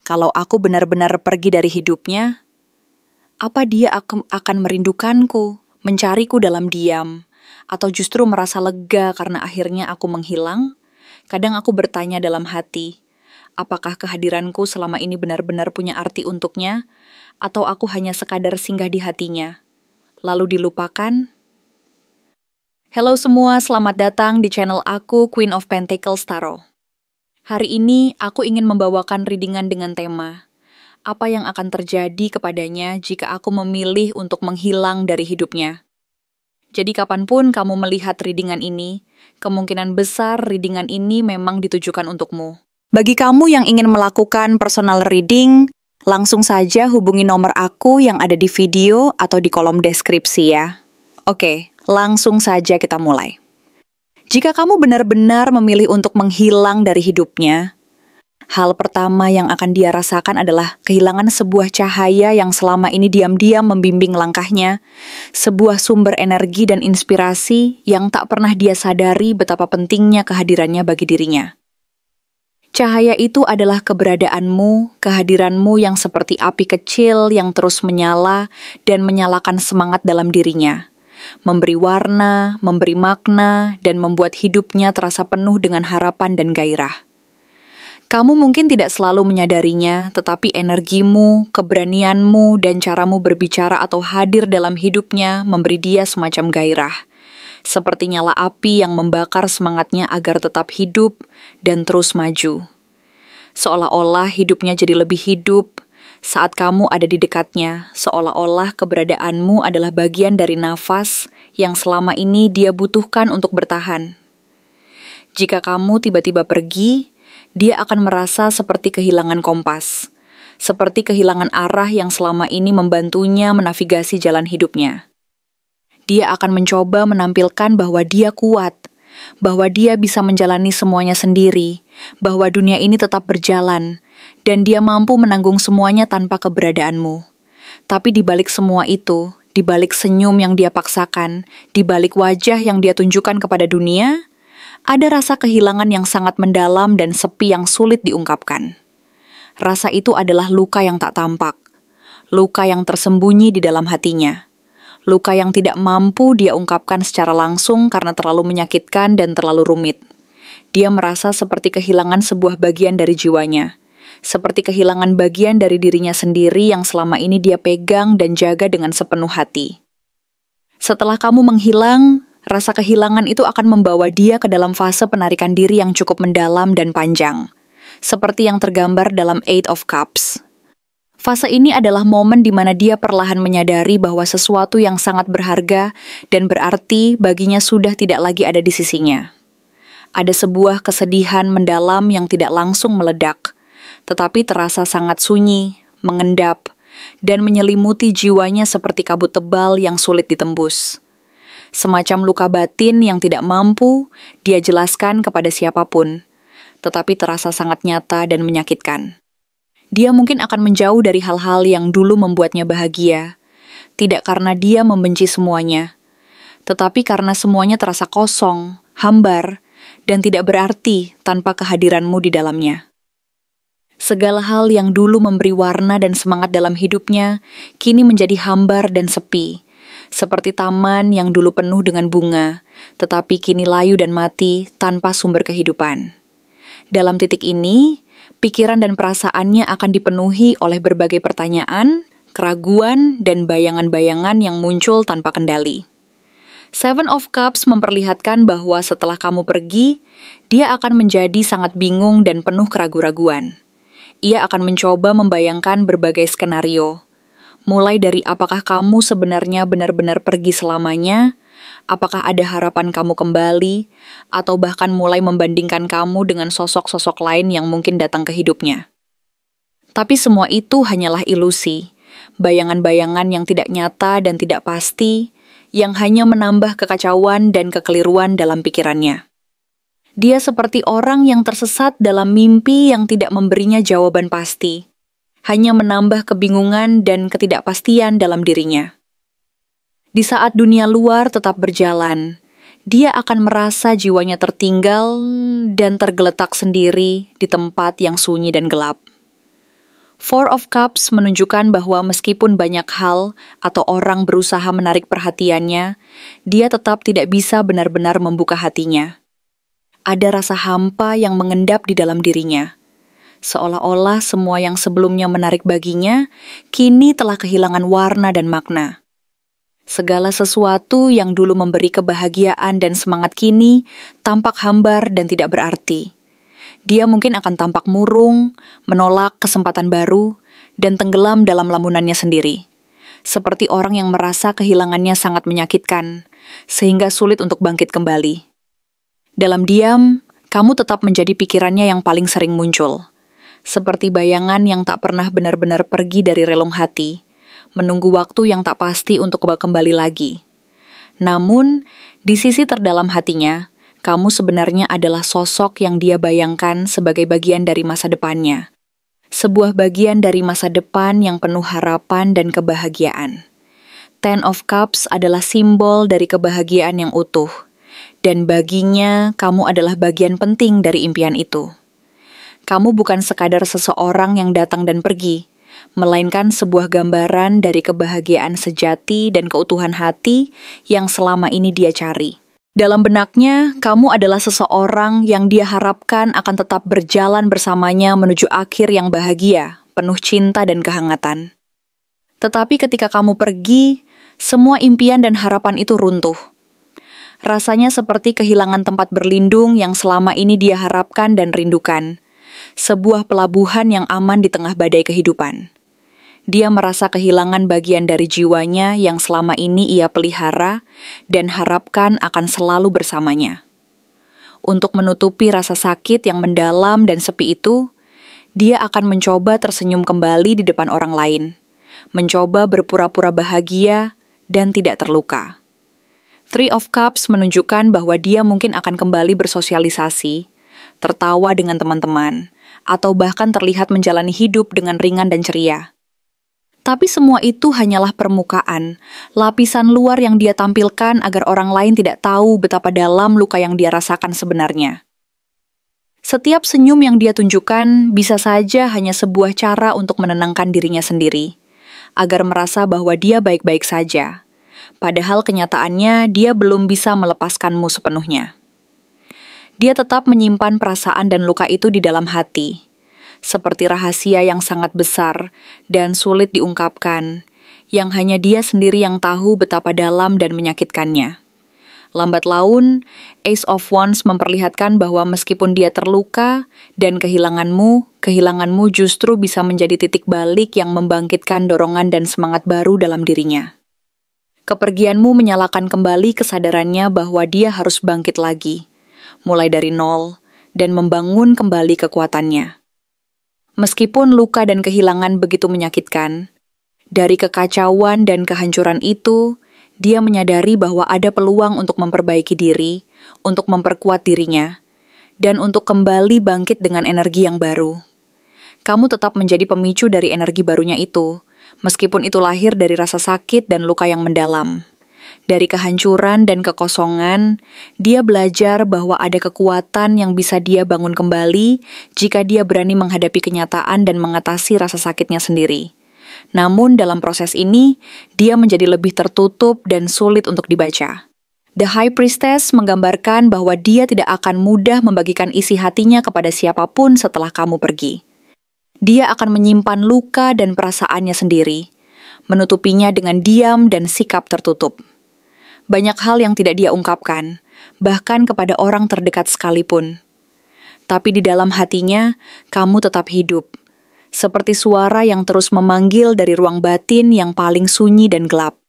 Kalau aku benar-benar pergi dari hidupnya, apa dia akan merindukanku, mencariku dalam diam, atau justru merasa lega karena akhirnya aku menghilang? Kadang aku bertanya dalam hati, apakah kehadiranku selama ini benar-benar punya arti untuknya, atau aku hanya sekadar singgah di hatinya, lalu dilupakan? Halo semua, selamat datang di channel aku, Queen of Pentacles Tarot. Hari ini aku ingin membawakan readingan dengan tema, apa yang akan terjadi kepadanya jika aku memilih untuk menghilang dari hidupnya. Jadi kapanpun kamu melihat readingan ini, kemungkinan besar readingan ini memang ditujukan untukmu. Bagi kamu yang ingin melakukan personal reading, langsung saja hubungi nomor aku yang ada di video atau di kolom deskripsi ya. Oke, langsung saja kita mulai. Jika kamu benar-benar memilih untuk menghilang dari hidupnya, hal pertama yang akan dia rasakan adalah kehilangan sebuah cahaya yang selama ini diam-diam membimbing langkahnya, sebuah sumber energi dan inspirasi yang tak pernah dia sadari betapa pentingnya kehadirannya bagi dirinya. Cahaya itu adalah keberadaanmu, kehadiranmu yang seperti api kecil yang terus menyala dan menyalakan semangat dalam dirinya, memberi warna, memberi makna, dan membuat hidupnya terasa penuh dengan harapan dan gairah. Kamu mungkin tidak selalu menyadarinya, tetapi energimu, keberanianmu, dan caramu berbicara atau hadir dalam hidupnya memberi dia semacam gairah. Seperti nyala api yang membakar semangatnya agar tetap hidup dan terus maju. Seolah-olah hidupnya jadi lebih hidup saat kamu ada di dekatnya, seolah-olah keberadaanmu adalah bagian dari nafas yang selama ini dia butuhkan untuk bertahan. Jika kamu tiba-tiba pergi, dia akan merasa seperti kehilangan kompas, seperti kehilangan arah yang selama ini membantunya menavigasi jalan hidupnya. Dia akan mencoba menampilkan bahwa dia kuat, bahwa dia bisa menjalani semuanya sendiri, bahwa dunia ini tetap berjalan, dan dia mampu menanggung semuanya tanpa keberadaanmu. Tapi di balik semua itu, di balik senyum yang dia paksakan, di balik wajah yang dia tunjukkan kepada dunia, ada rasa kehilangan yang sangat mendalam dan sepi yang sulit diungkapkan. Rasa itu adalah luka yang tak tampak, luka yang tersembunyi di dalam hatinya, luka yang tidak mampu dia ungkapkan secara langsung karena terlalu menyakitkan dan terlalu rumit. Dia merasa seperti kehilangan sebuah bagian dari jiwanya, seperti kehilangan bagian dari dirinya sendiri yang selama ini dia pegang dan jaga dengan sepenuh hati. Setelah kamu menghilang, rasa kehilangan itu akan membawa dia ke dalam fase penarikan diri yang cukup mendalam dan panjang, seperti yang tergambar dalam Eight of Cups. Fase ini adalah momen di mana dia perlahan menyadari bahwa sesuatu yang sangat berharga dan berarti baginya sudah tidak lagi ada di sisinya. Ada sebuah kesedihan mendalam yang tidak langsung meledak, tetapi terasa sangat sunyi, mengendap, dan menyelimuti jiwanya seperti kabut tebal yang sulit ditembus. Semacam luka batin yang tidak mampu dia jelaskan kepada siapapun, tetapi terasa sangat nyata dan menyakitkan. Dia mungkin akan menjauh dari hal-hal yang dulu membuatnya bahagia, tidak karena dia membenci semuanya, tetapi karena semuanya terasa kosong, hambar, dan tidak berarti tanpa kehadiranmu di dalamnya. Segala hal yang dulu memberi warna dan semangat dalam hidupnya, kini menjadi hambar dan sepi. Seperti taman yang dulu penuh dengan bunga, tetapi kini layu dan mati tanpa sumber kehidupan. Dalam titik ini, pikiran dan perasaannya akan dipenuhi oleh berbagai pertanyaan, keraguan, dan bayangan-bayangan yang muncul tanpa kendali. Seven of Cups memperlihatkan bahwa setelah kamu pergi, dia akan menjadi sangat bingung dan penuh keraguan-raguan. Ia akan mencoba membayangkan berbagai skenario. Mulai dari apakah kamu sebenarnya benar-benar pergi selamanya, apakah ada harapan kamu kembali, atau bahkan mulai membandingkan kamu dengan sosok-sosok lain yang mungkin datang ke hidupnya. Tapi semua itu hanyalah ilusi, bayangan-bayangan yang tidak nyata dan tidak pasti, yang hanya menambah kekacauan dan kekeliruan dalam pikirannya. Dia seperti orang yang tersesat dalam mimpi yang tidak memberinya jawaban pasti, hanya menambah kebingungan dan ketidakpastian dalam dirinya. Di saat dunia luar tetap berjalan, dia akan merasa jiwanya tertinggal dan tergeletak sendiri di tempat yang sunyi dan gelap. Four of Cups menunjukkan bahwa meskipun banyak hal atau orang berusaha menarik perhatiannya, dia tetap tidak bisa benar-benar membuka hatinya. Ada rasa hampa yang mengendap di dalam dirinya. Seolah-olah semua yang sebelumnya menarik baginya, kini telah kehilangan warna dan makna. Segala sesuatu yang dulu memberi kebahagiaan dan semangat kini tampak hambar dan tidak berarti. Dia mungkin akan tampak murung, menolak kesempatan baru, dan tenggelam dalam lamunannya sendiri. Seperti orang yang merasa kehilangannya sangat menyakitkan, sehingga sulit untuk bangkit kembali. Dalam diam, kamu tetap menjadi pikirannya yang paling sering muncul. Seperti bayangan yang tak pernah benar-benar pergi dari relung hati, menunggu waktu yang tak pasti untuk kembali lagi. Namun, di sisi terdalam hatinya, kamu sebenarnya adalah sosok yang dia bayangkan sebagai bagian dari masa depannya. Sebuah bagian dari masa depan yang penuh harapan dan kebahagiaan. Ten of Cups adalah simbol dari kebahagiaan yang utuh. Dan baginya, kamu adalah bagian penting dari impian itu. Kamu bukan sekadar seseorang yang datang dan pergi, melainkan sebuah gambaran dari kebahagiaan sejati dan keutuhan hati yang selama ini dia cari. Dalam benaknya, kamu adalah seseorang yang dia harapkan akan tetap berjalan bersamanya menuju akhir yang bahagia, penuh cinta dan kehangatan. Tetapi ketika kamu pergi, semua impian dan harapan itu runtuh. Rasanya seperti kehilangan tempat berlindung yang selama ini dia harapkan dan rindukan. Sebuah pelabuhan yang aman di tengah badai kehidupan. Dia merasa kehilangan bagian dari jiwanya yang selama ini ia pelihara dan harapkan akan selalu bersamanya. Untuk menutupi rasa sakit yang mendalam dan sepi itu, dia akan mencoba tersenyum kembali di depan orang lain, mencoba berpura-pura bahagia dan tidak terluka. Three of Cups menunjukkan bahwa dia mungkin akan kembali bersosialisasi, tertawa dengan teman-teman, atau bahkan terlihat menjalani hidup dengan ringan dan ceria. Tapi semua itu hanyalah permukaan, lapisan luar yang dia tampilkan agar orang lain tidak tahu betapa dalam luka yang dia rasakan sebenarnya. Setiap senyum yang dia tunjukkan bisa saja hanya sebuah cara untuk menenangkan dirinya sendiri, agar merasa bahwa dia baik-baik saja. Padahal kenyataannya dia belum bisa melepaskanmu sepenuhnya. Dia tetap menyimpan perasaan dan luka itu di dalam hati, seperti rahasia yang sangat besar dan sulit diungkapkan, yang hanya dia sendiri yang tahu betapa dalam dan menyakitkannya. Lambat laun, Ace of Wands memperlihatkan bahwa meskipun dia terluka dan kehilanganmu justru bisa menjadi titik balik yang membangkitkan dorongan dan semangat baru dalam dirinya. Kepergianmu menyalakan kembali kesadarannya bahwa dia harus bangkit lagi, mulai dari nol, dan membangun kembali kekuatannya. Meskipun luka dan kehilangan begitu menyakitkan, dari kekacauan dan kehancuran itu, dia menyadari bahwa ada peluang untuk memperbaiki diri, untuk memperkuat dirinya, dan untuk kembali bangkit dengan energi yang baru. Kamu tetap menjadi pemicu dari energi barunya itu, meskipun itu lahir dari rasa sakit dan luka yang mendalam. Dari kehancuran dan kekosongan, dia belajar bahwa ada kekuatan yang bisa dia bangun kembali jika dia berani menghadapi kenyataan dan mengatasi rasa sakitnya sendiri. Namun dalam proses ini, dia menjadi lebih tertutup dan sulit untuk dibaca. The High Priestess menggambarkan bahwa dia tidak akan mudah membagikan isi hatinya kepada siapapun setelah kamu pergi. Dia akan menyimpan luka dan perasaannya sendiri, menutupinya dengan diam dan sikap tertutup. Banyak hal yang tidak dia ungkapkan, bahkan kepada orang terdekat sekalipun. Tapi di dalam hatinya, kamu tetap hidup. Seperti suara yang terus memanggil dari ruang batin yang paling sunyi dan gelap.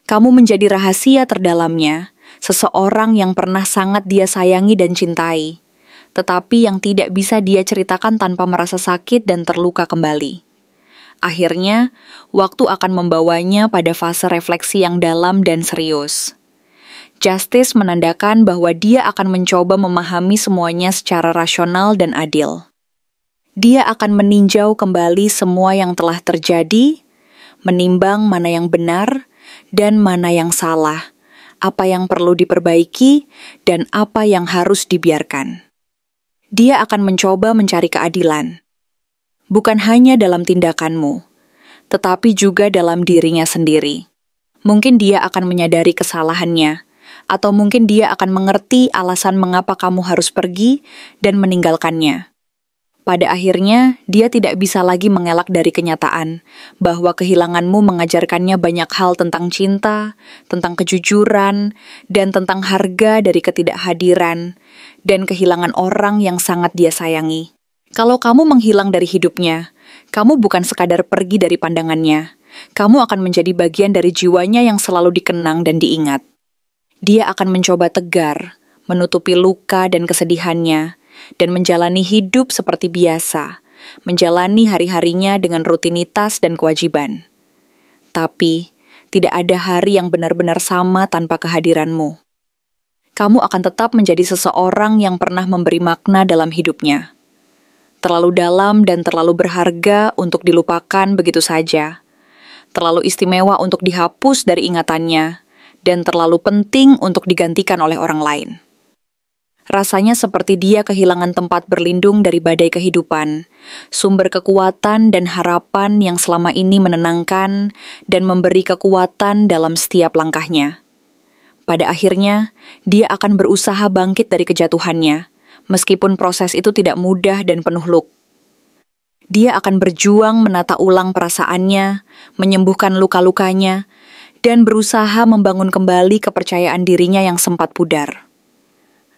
Kamu menjadi rahasia terdalamnya, seseorang yang pernah sangat dia sayangi dan cintai, tetapi yang tidak bisa dia ceritakan tanpa merasa sakit dan terluka kembali. Akhirnya, waktu akan membawanya pada fase refleksi yang dalam dan serius. Justice menandakan bahwa dia akan mencoba memahami semuanya secara rasional dan adil. Dia akan meninjau kembali semua yang telah terjadi, menimbang mana yang benar dan mana yang salah, apa yang perlu diperbaiki dan apa yang harus dibiarkan. Dia akan mencoba mencari keadilan. bukan hanya dalam tindakanmu, tetapi juga dalam dirinya sendiri. Mungkin dia akan menyadari kesalahannya, atau mungkin dia akan mengerti alasan mengapa kamu harus pergi dan meninggalkannya. Pada akhirnya, dia tidak bisa lagi mengelak dari kenyataan bahwa kehilanganmu mengajarkannya banyak hal tentang cinta, tentang kejujuran, dan tentang harga dari ketidakhadiran, dan kehilangan orang yang sangat dia sayangi. Kalau kamu menghilang dari hidupnya, kamu bukan sekadar pergi dari pandangannya. Kamu akan menjadi bagian dari jiwanya yang selalu dikenang dan diingat. Dia akan mencoba tegar, menutupi luka dan kesedihannya, dan menjalani hidup seperti biasa, menjalani hari-harinya dengan rutinitas dan kewajiban. Tapi, tidak ada hari yang benar-benar sama tanpa kehadiranmu. Kamu akan tetap menjadi seseorang yang pernah memberi makna dalam hidupnya. Terlalu dalam dan terlalu berharga untuk dilupakan begitu saja. Terlalu istimewa untuk dihapus dari ingatannya, dan terlalu penting untuk digantikan oleh orang lain. Rasanya seperti dia kehilangan tempat berlindung dari badai kehidupan, sumber kekuatan dan harapan yang selama ini menenangkan dan memberi kekuatan dalam setiap langkahnya. Pada akhirnya, dia akan berusaha bangkit dari kejatuhannya, meskipun proses itu tidak mudah dan penuh luka. Dia akan berjuang menata ulang perasaannya, menyembuhkan luka-lukanya, dan berusaha membangun kembali kepercayaan dirinya yang sempat pudar.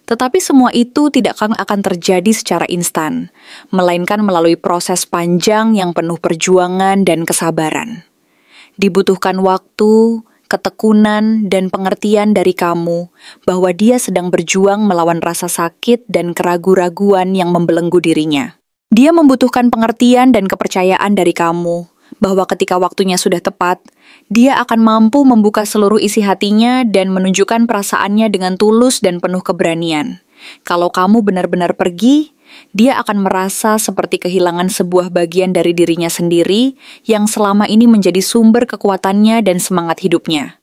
Tetapi semua itu tidak akan terjadi secara instan, melainkan melalui proses panjang yang penuh perjuangan dan kesabaran. Dibutuhkan waktu, ketekunan, dan pengertian dari kamu bahwa dia sedang berjuang melawan rasa sakit dan keraguan-raguan yang membelenggu dirinya. Dia membutuhkan pengertian dan kepercayaan dari kamu bahwa ketika waktunya sudah tepat, dia akan mampu membuka seluruh isi hatinya dan menunjukkan perasaannya dengan tulus dan penuh keberanian. Kalau kamu benar-benar pergi, dia akan merasa seperti kehilangan sebuah bagian dari dirinya sendiri yang selama ini menjadi sumber kekuatannya dan semangat hidupnya.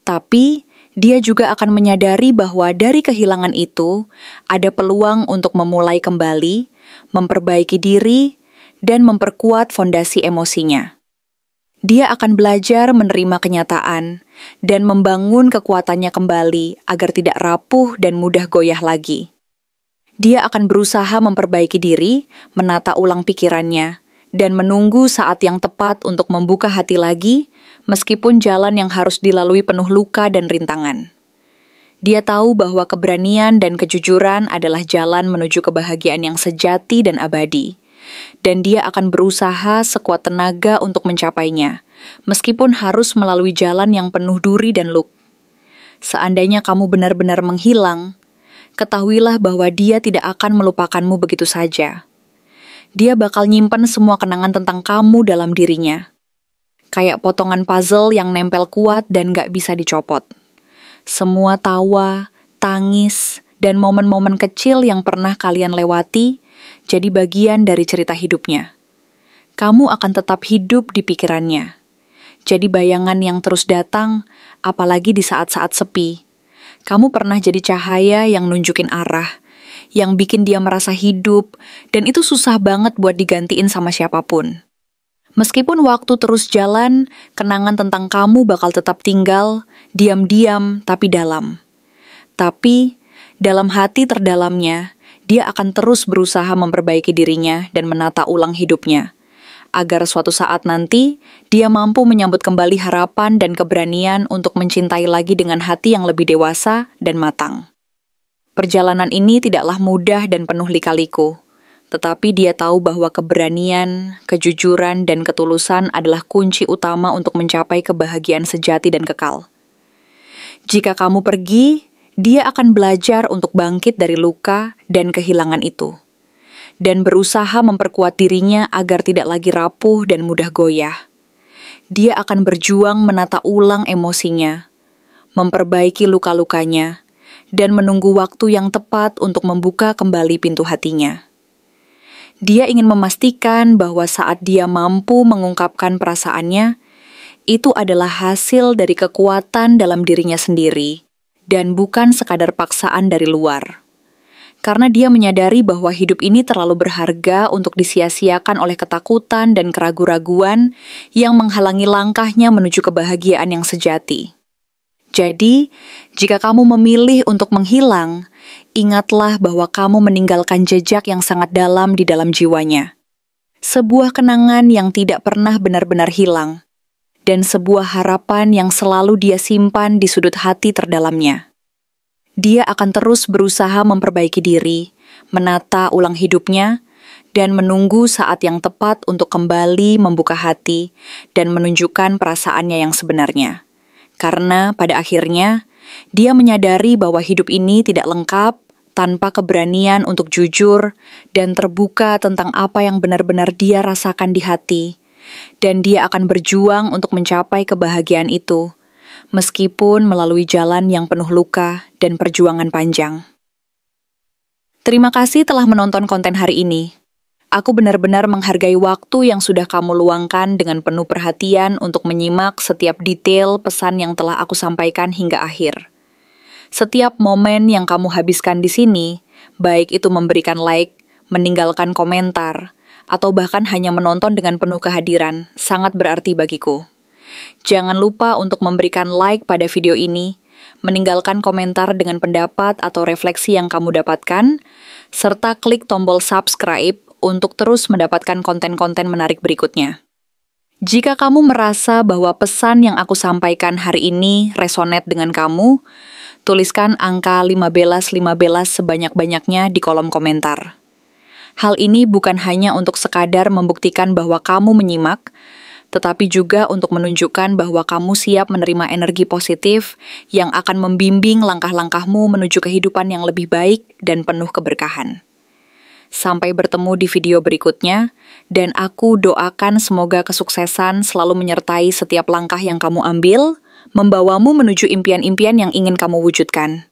Tapi, dia juga akan menyadari bahwa dari kehilangan itu, ada peluang untuk memulai kembali, memperbaiki diri, dan memperkuat fondasi emosinya. Dia akan belajar menerima kenyataan dan membangun kekuatannya kembali agar tidak rapuh dan mudah goyah lagi. Dia akan berusaha memperbaiki diri, menata ulang pikirannya, dan menunggu saat yang tepat untuk membuka hati lagi, meskipun jalan yang harus dilalui penuh luka dan rintangan. Dia tahu bahwa keberanian dan kejujuran adalah jalan menuju kebahagiaan yang sejati dan abadi. Dan dia akan berusaha sekuat tenaga untuk mencapainya, meskipun harus melalui jalan yang penuh duri dan luka. Seandainya kamu benar-benar menghilang, ketahuilah bahwa dia tidak akan melupakanmu begitu saja. Dia bakal nyimpen semua kenangan tentang kamu dalam dirinya. Kayak potongan puzzle yang nempel kuat dan gak bisa dicopot. Semua tawa, tangis, dan momen-momen kecil yang pernah kalian lewati jadi bagian dari cerita hidupnya. Kamu akan tetap hidup di pikirannya. Jadi bayangan yang terus datang, apalagi di saat-saat sepi. Kamu pernah jadi cahaya yang nunjukin arah, yang bikin dia merasa hidup, dan itu susah banget buat digantiin sama siapapun. Meskipun waktu terus jalan, kenangan tentang kamu bakal tetap tinggal, diam-diam tapi dalam. Tapi, dalam hati terdalamnya, dia akan terus berusaha memperbaiki dirinya dan menata ulang hidupnya, agar suatu saat nanti dia mampu menyambut kembali harapan dan keberanian untuk mencintai lagi dengan hati yang lebih dewasa dan matang. Perjalanan ini tidaklah mudah dan penuh lika-liku, tetapi dia tahu bahwa keberanian, kejujuran, dan ketulusan adalah kunci utama untuk mencapai kebahagiaan sejati dan kekal. Jika kamu pergi, dia akan belajar untuk bangkit dari luka dan kehilangan itu, dan berusaha memperkuat dirinya agar tidak lagi rapuh dan mudah goyah. Dia akan berjuang menata ulang emosinya, memperbaiki luka-lukanya, dan menunggu waktu yang tepat untuk membuka kembali pintu hatinya. Dia ingin memastikan bahwa saat dia mampu mengungkapkan perasaannya, itu adalah hasil dari kekuatan dalam dirinya sendiri, dan bukan sekadar paksaan dari luar. Karena dia menyadari bahwa hidup ini terlalu berharga untuk disia-siakan oleh ketakutan dan keraguan-raguan yang menghalangi langkahnya menuju kebahagiaan yang sejati. Jadi, jika kamu memilih untuk menghilang, ingatlah bahwa kamu meninggalkan jejak yang sangat dalam di dalam jiwanya. Sebuah kenangan yang tidak pernah benar-benar hilang, dan sebuah harapan yang selalu dia simpan di sudut hati terdalamnya. Dia akan terus berusaha memperbaiki diri, menata ulang hidupnya, dan menunggu saat yang tepat untuk kembali membuka hati dan menunjukkan perasaannya yang sebenarnya. Karena pada akhirnya, dia menyadari bahwa hidup ini tidak lengkap tanpa keberanian untuk jujur dan terbuka tentang apa yang benar-benar dia rasakan di hati. Dan dia akan berjuang untuk mencapai kebahagiaan itu, meskipun melalui jalan yang penuh luka dan perjuangan panjang. Terima kasih telah menonton konten hari ini. Aku benar-benar menghargai waktu yang sudah kamu luangkan dengan penuh perhatian untuk menyimak setiap detail pesan yang telah aku sampaikan hingga akhir. Setiap momen yang kamu habiskan di sini, baik itu memberikan like, meninggalkan komentar, atau bahkan hanya menonton dengan penuh kehadiran, sangat berarti bagiku. Jangan lupa untuk memberikan like pada video ini, meninggalkan komentar dengan pendapat atau refleksi yang kamu dapatkan, serta klik tombol subscribe untuk terus mendapatkan konten-konten menarik berikutnya. Jika kamu merasa bahwa pesan yang aku sampaikan hari ini resonate dengan kamu, tuliskan angka 1515 sebanyak-banyaknya di kolom komentar. Hal ini bukan hanya untuk sekadar membuktikan bahwa kamu menyimak, tetapi juga untuk menunjukkan bahwa kamu siap menerima energi positif yang akan membimbing langkah-langkahmu menuju kehidupan yang lebih baik dan penuh keberkahan. Sampai bertemu di video berikutnya, dan aku doakan semoga kesuksesan selalu menyertai setiap langkah yang kamu ambil, membawamu menuju impian-impian yang ingin kamu wujudkan.